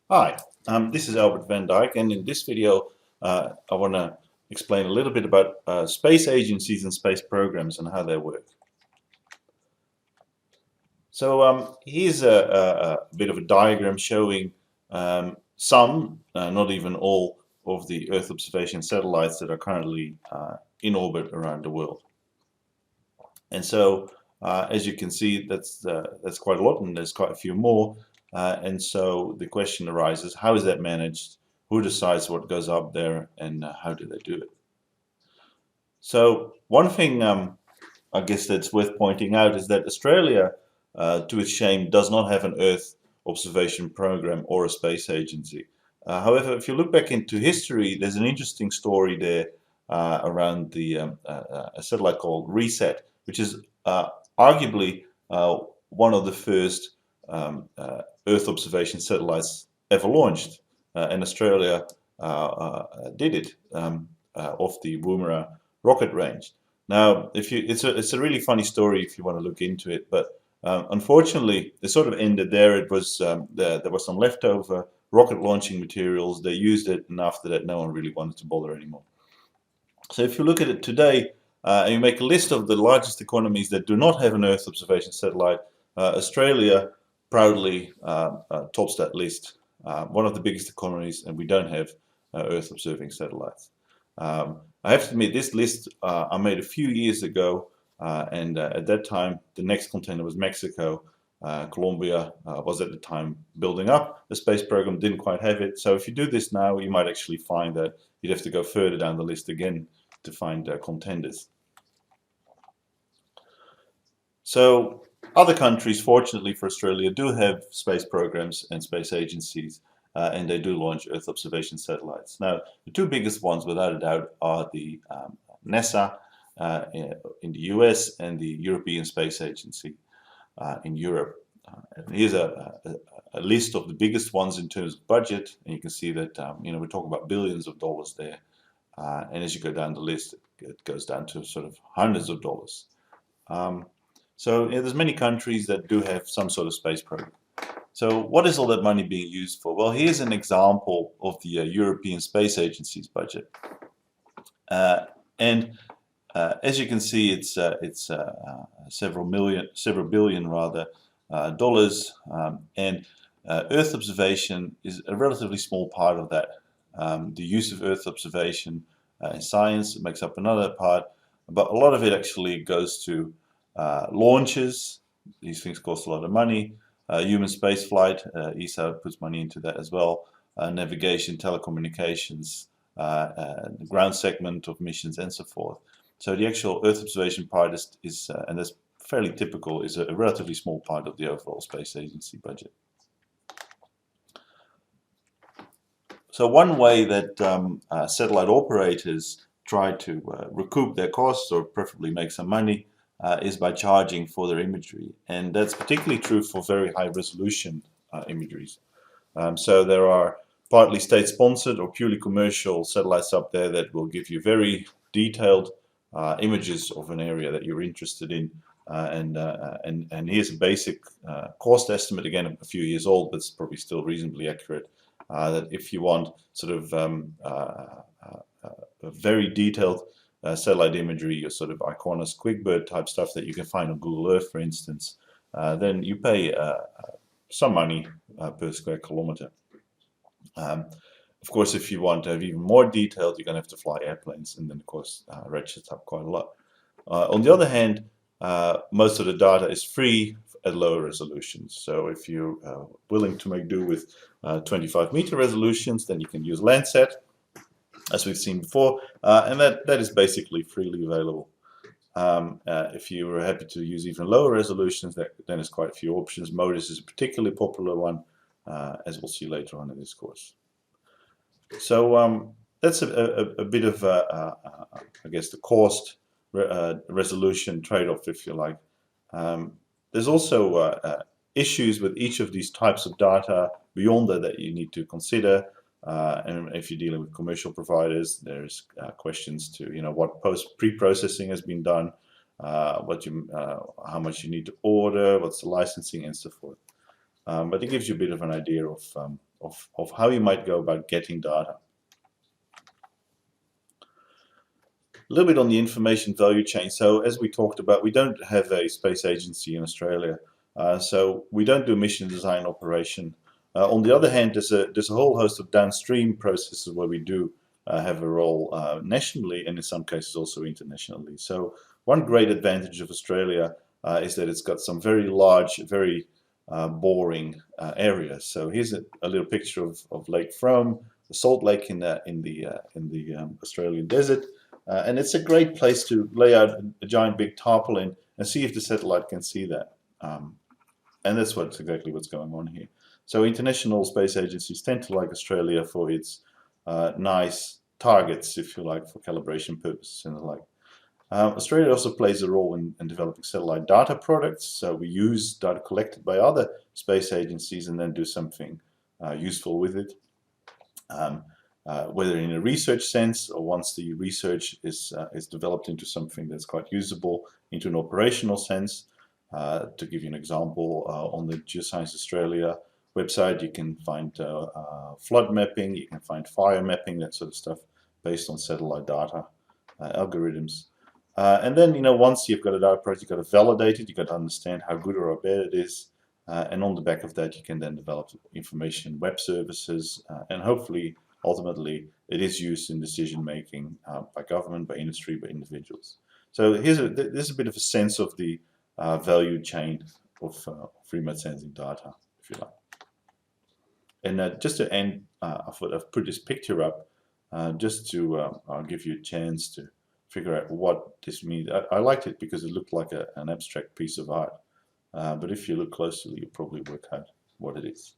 Hi, this is Albert van Dijk, and in this video I want to explain a little bit about space agencies and space programs and how they work. So here's a bit of a diagram showing some, not even all, of the Earth observation satellites that are currently in orbit around the world. And so, as you can see, that's quite a lot, and there's quite a few more. And so the question arises: how is that managed? Who decides what goes up there, and how do they do it? So one thing I guess that's worth pointing out is that Australia, to its shame, does not have an Earth observation program or a space agency. However, if you look back into history, there's an interesting story there around a satellite called RESET, which is arguably one of the first Earth observation satellites ever launched, and Australia did it off the Woomera rocket range. Now, it's a really funny story if you want to look into it, but unfortunately, it sort of ended there. It was there was some leftover rocket launching materials. They used it, and after that, no one really wanted to bother anymore. So if you look at it today, and you make a list of the largest economies that do not have an Earth observation satellite, Australia proudly tops that list. One of the biggest economies, and we don't have Earth observing satellites. I have to admit, this list I made a few years ago, and at that time, the next contender was Mexico. Colombia was at the time building up a space program, didn't quite have it. So if you do this now, you might actually find that you'd have to go further down the list again to find contenders. So other countries, fortunately for Australia, do have space programs and space agencies, and they do launch Earth observation satellites. Now, the two biggest ones, without a doubt, are the NASA in the US and the European Space Agency in Europe. And here's a list of the biggest ones in terms of budget, and you can see that we're talking about billions of dollars there. And as you go down the list, it goes down to sort of hundreds of dollars. So there's many countries that do have some sort of space program. So what is all that money being used for? Well, here's an example of the European Space Agency's budget. And as you can see, it's several billion rather dollars, and Earth observation is a relatively small part of that. The use of Earth observation in science makes up another part, but a lot of it actually goes to launches. These things cost a lot of money. Human space flight, ESA puts money into that as well. Navigation, telecommunications, the ground segment of missions, and so forth. So the actual Earth observation part is and that's fairly typical, is a relatively small part of the overall space agency budget. So one way that satellite operators try to recoup their costs, or preferably make some money, is by charging for their imagery. And that's particularly true for very high resolution imageries. So there are partly state-sponsored or purely commercial satellites up there that will give you very detailed images of an area that you're interested in. And here's a basic cost estimate, again a few years old, but it's probably still reasonably accurate. That if you want sort of a very detailed satellite imagery, your sort of Iconos QuickBird type stuff that you can find on Google Earth, for instance, then you pay some money per square kilometer. Of course, if you want to have even more detailed, you're going to have to fly airplanes, and then of course ratchets up quite a lot. On the other hand, most of the data is free at lower resolutions. So if you're willing to make do with 25-meter resolutions, then you can use Landsat, as we've seen before, and that is basically freely available. If you were happy to use even lower resolutions, then there's quite a few options. MODIS is a particularly popular one, as we'll see later on in this course. So that's a bit of, I guess, the cost resolution trade-off, if you like. There's also issues with each of these types of data beyond that you need to consider. And if you're dealing with commercial providers, there's questions to what pre-processing has been done, how much you need to order, what's the licensing, and so forth. But it gives you a bit of an idea of of how you might go about getting data. A little bit on the information value chain. So as we talked about, we don't have a space agency in Australia, so we don't do mission design operation. On the other hand, there's a whole host of downstream processes where we do have a role nationally and in some cases also internationally. So one great advantage of Australia is that it's got some very large, very boring areas. So here's a little picture of Lake Frome, the salt lake in the Australian desert. And it's a great place to lay out a giant big tarpaulin and see if the satellite can see that. And that's exactly what's going on here. So international space agencies tend to like Australia for its nice targets, if you like, for calibration purposes and the like. Australia also plays a role in developing satellite data products. So we use data collected by other space agencies and then do something useful with it. Whether in a research sense or once the research is developed into something that's quite usable, into an operational sense. To give you an example, on the Geoscience Australia website, you can find flood mapping, you can find fire mapping, that sort of stuff, based on satellite data algorithms. And then, once you've got a data project, you've got to validate it, you've got to understand how good or how bad it is. And on the back of that, you can then develop information web services, and hopefully, ultimately, it is used in decision making by government, by industry, by individuals. So there's a bit of a sense of the value chain of remote sensing data, if you like. And just to end, I've put this picture up just to give you a chance to figure out what this means. I liked it because it looked like an abstract piece of art, but if you look closely, you'll probably work out what it is.